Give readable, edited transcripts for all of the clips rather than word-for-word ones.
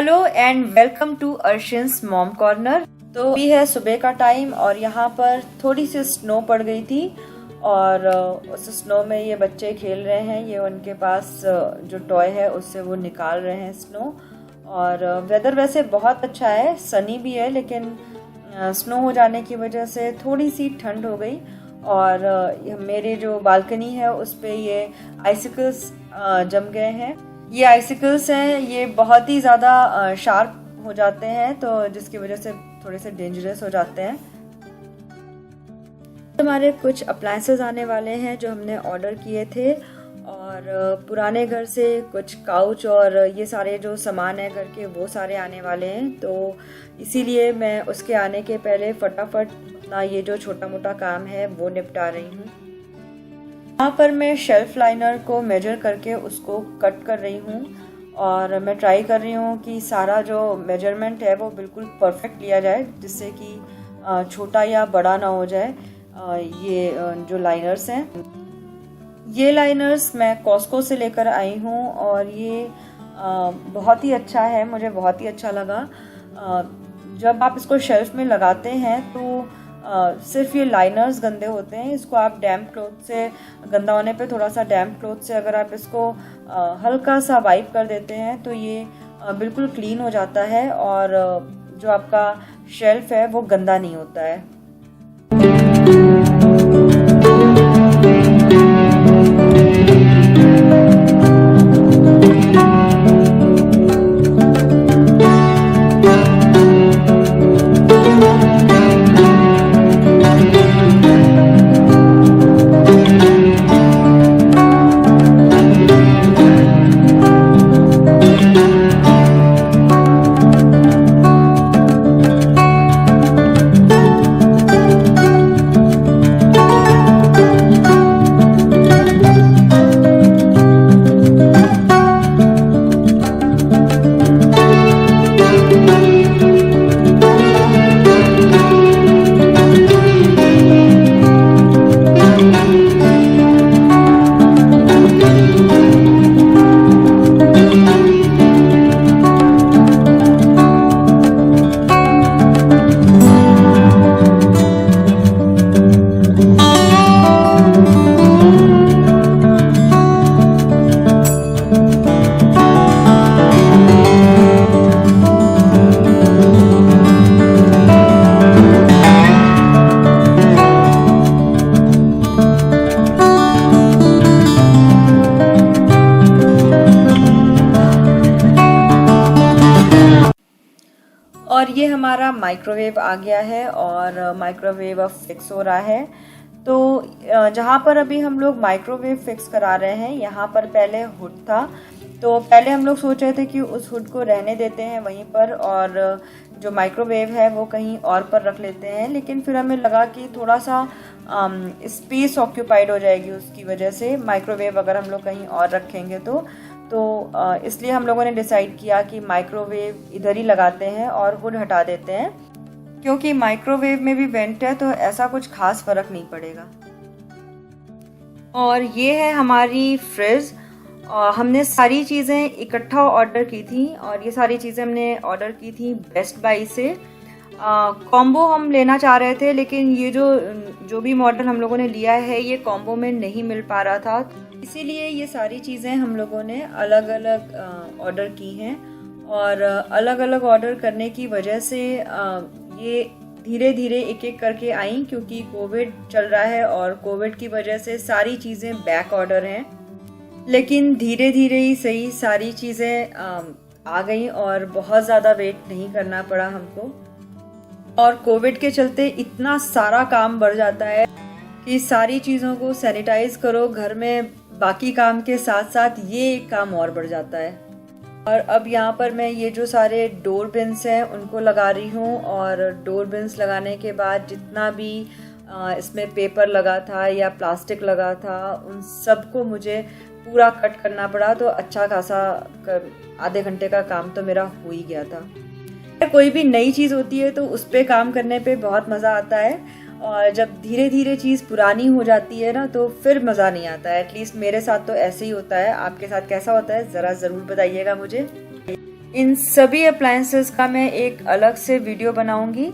Hello and welcome to Arshiyan's mom corner. तो अभी है सुबह का टाइम और यहाँ पर थोड़ी सी स्नो पड़ गई थी और उस स्नो में ये बच्चे खेल रहे हैं। ये उनके पास जो टॉय है उससे वो निकाल रहे हैं स्नो। और वेदर वैसे बहुत अच्छा है, सनी भी है, लेकिन स्नो हो जाने की वजह से थोड़ी सी ठंड हो गई। और मेरे जो बालकनी है उस पे ये आइसिकल्स जम गए हैं। ये आइसिकल्स हैं, ये बहुत ही ज़्यादा शार्प हो जाते हैं, तो जिसकी वजह से थोड़े से डेंजरस हो जाते हैं। हमारे कुछ अप्लायंसेस आने वाले हैं जो हमने ऑर्डर किए थे, और पुराने घर से कुछ काउच और ये सारे जो सामान है घर के वो सारे आने वाले हैं। तो इसीलिए मैं उसके आने के पहले फटाफट अपना ये जो छोटा मोटा काम है वो निपटा रही हूँ। यहाँ पर मैं शेल्फ लाइनर को मेजर करके उसको कट कर रही हूँ और मैं ट्राई कर रही हूँ कि सारा जो मेजरमेंट है वो बिल्कुल परफेक्ट लिया जाए, जिससे कि छोटा या बड़ा ना हो जाए। ये जो लाइनर्स हैं, ये लाइनर्स मैं कॉस्को से लेकर आई हूँ और ये बहुत ही अच्छा है, मुझे बहुत ही अच्छा लगा। जब आप इसको शेल्फ में लगाते हैं तो सिर्फ ये लाइनर्स गंदे होते हैं। इसको आप डैम्प क्लॉथ से, गंदा होने पे थोड़ा सा डैम्प क्लॉथ से अगर आप इसको हल्का सा वाइप कर देते हैं तो ये बिल्कुल क्लीन हो जाता है और जो आपका शेल्फ है वो गंदा नहीं होता है। और ये हमारा माइक्रोवेव आ गया है और माइक्रोवेव अब फिक्स हो रहा है। तो जहाँ पर अभी हम लोग माइक्रोवेव फिक्स करा रहे हैं, यहाँ पर पहले हुड था। तो पहले हम लोग सोच रहे थे कि उस हुड को रहने देते हैं वहीं पर और जो माइक्रोवेव है वो कहीं और पर रख लेते हैं, लेकिन फिर हमें लगा कि थोड़ा सा स्पेस ऑक्यूपाइड हो जाएगी उसकी वजह से माइक्रोवेव अगर हम लोग कहीं और रखेंगे तो इसलिए हम लोगों ने डिसाइड किया कि माइक्रोवेव इधर ही लगाते हैं और हुड हटा देते हैं, क्योंकि माइक्रोवेव में भी वेंट है तो ऐसा कुछ खास फर्क नहीं पड़ेगा। और ये है हमारी फ्रिज। हमने सारी चीज़ें इकट्ठा ऑर्डर की थी और ये सारी चीज़ें हमने ऑर्डर की थी बेस्ट बाय से। कॉम्बो हम लेना चाह रहे थे, लेकिन ये जो भी मॉडल हम लोगों ने लिया है ये कॉम्बो में नहीं मिल पा रहा था, इसीलिए ये सारी चीज़ें हम लोगों ने अलग अलग ऑर्डर की हैं। और अलग अलग ऑर्डर करने की वजह से ये धीरे धीरे एक एक करके आई, क्योंकि कोविड चल रहा है और कोविड की वजह से सारी चीज़ें बैक ऑर्डर हैं। लेकिन धीरे धीरे ही सही सारी चीज़ें आ गई और बहुत ज़्यादा वेट नहीं करना पड़ा हमको। और कोविड के चलते इतना सारा काम बढ़ जाता है कि सारी चीज़ों को सैनिटाइज करो घर में, बाकी काम के साथ साथ ये एक काम और बढ़ जाता है। और अब यहाँ पर मैं ये जो सारे डोर बिन्स हैं उनको लगा रही हूँ, और डोर बिन्स लगाने के बाद जितना भी इसमें पेपर लगा था या प्लास्टिक लगा था उन सबको मुझे पूरा कट करना पड़ा। तो अच्छा खासा आधे घंटे का काम तो मेरा हो ही गया था। कोई भी नई चीज़ होती है तो उस पर काम करने पे बहुत मज़ा आता है, और जब धीरे धीरे चीज़ पुरानी हो जाती है ना तो फिर मज़ा नहीं आता है। एटलीस्ट मेरे साथ तो ऐसे ही होता है। आपके साथ कैसा होता है ज़रा ज़रूर बताइएगा मुझे। इन सभी अप्लायंसेस का मैं एक अलग से वीडियो बनाऊंगी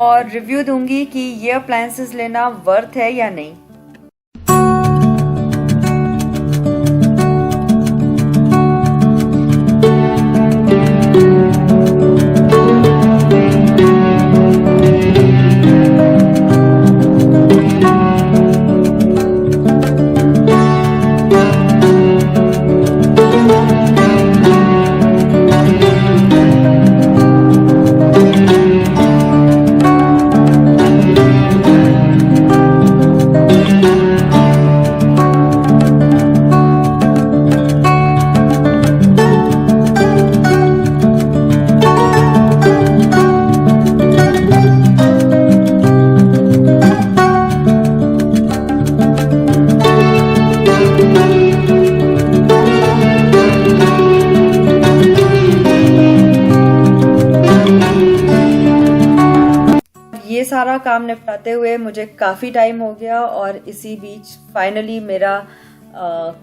और रिव्यू दूंगी कि ये अप्लायंसेस लेना वर्थ है या नहीं। ये सारा काम निपटाते हुए मुझे काफ़ी टाइम हो गया और इसी बीच फाइनली मेरा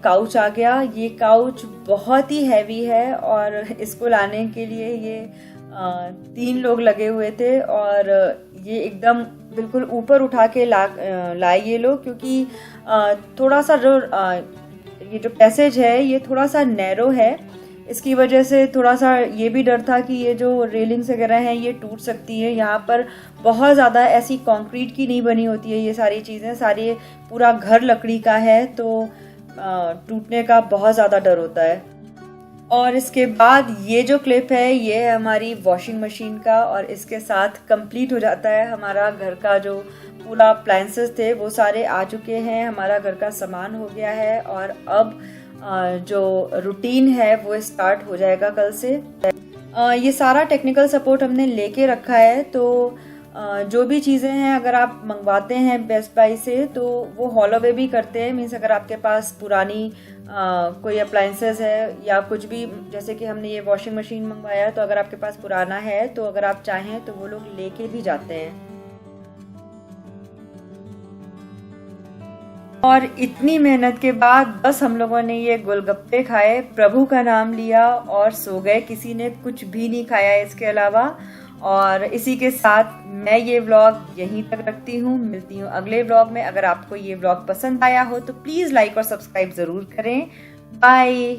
काउच आ गया। ये काउच बहुत ही हैवी है और इसको लाने के लिए ये 3 लोग लगे हुए थे और ये एकदम बिल्कुल ऊपर उठा के लाए ये लोग, क्योंकि थोड़ा सा जो ये जो पैसेज है ये थोड़ा सा नैरो है। इसकी वजह से थोड़ा सा ये भी डर था कि ये जो रेलिंग्स वगैरह हैं ये टूट सकती है। यहाँ पर बहुत ज़्यादा ऐसी कंक्रीट की नहीं बनी होती है ये सारी चीज़ें, सारी पूरा घर लकड़ी का है तो टूटने का बहुत ज़्यादा डर होता है। और इसके बाद ये जो क्लिप है ये है हमारी वॉशिंग मशीन का और इसके साथ कंप्लीट हो जाता है हमारा घर का जो पूरा अप्लायंसेस थे वो सारे आ चुके हैं, हमारा घर का सामान हो गया है और अब जो रूटीन है वो स्टार्ट हो जाएगा कल से। ये सारा टेक्निकल सपोर्ट हमने लेके रखा है, तो जो भी चीज़ें हैं अगर आप मंगवाते हैं बेस्ट बाय से तो वो हॉल अवे भी करते हैं। मीन्स अगर आपके पास पुरानी कोई अप्लायंसेस है या कुछ भी, जैसे कि हमने ये वॉशिंग मशीन मंगवाया तो अगर आपके पास पुराना है तो अगर आप चाहें तो वो लोग लेके भी जाते हैं। और इतनी मेहनत के बाद बस हम लोगों ने ये गोलगप्पे खाए, प्रभु का नाम लिया और सो गए। किसी ने कुछ भी नहीं खाया इसके अलावा। और इसी के साथ मैं ये व्लॉग यहीं तक रखती हूँ, मिलती हूँ अगले व्लॉग में। अगर आपको ये व्लॉग पसंद आया हो तो प्लीज़ लाइक और सब्सक्राइब ज़रूर करें। बाय।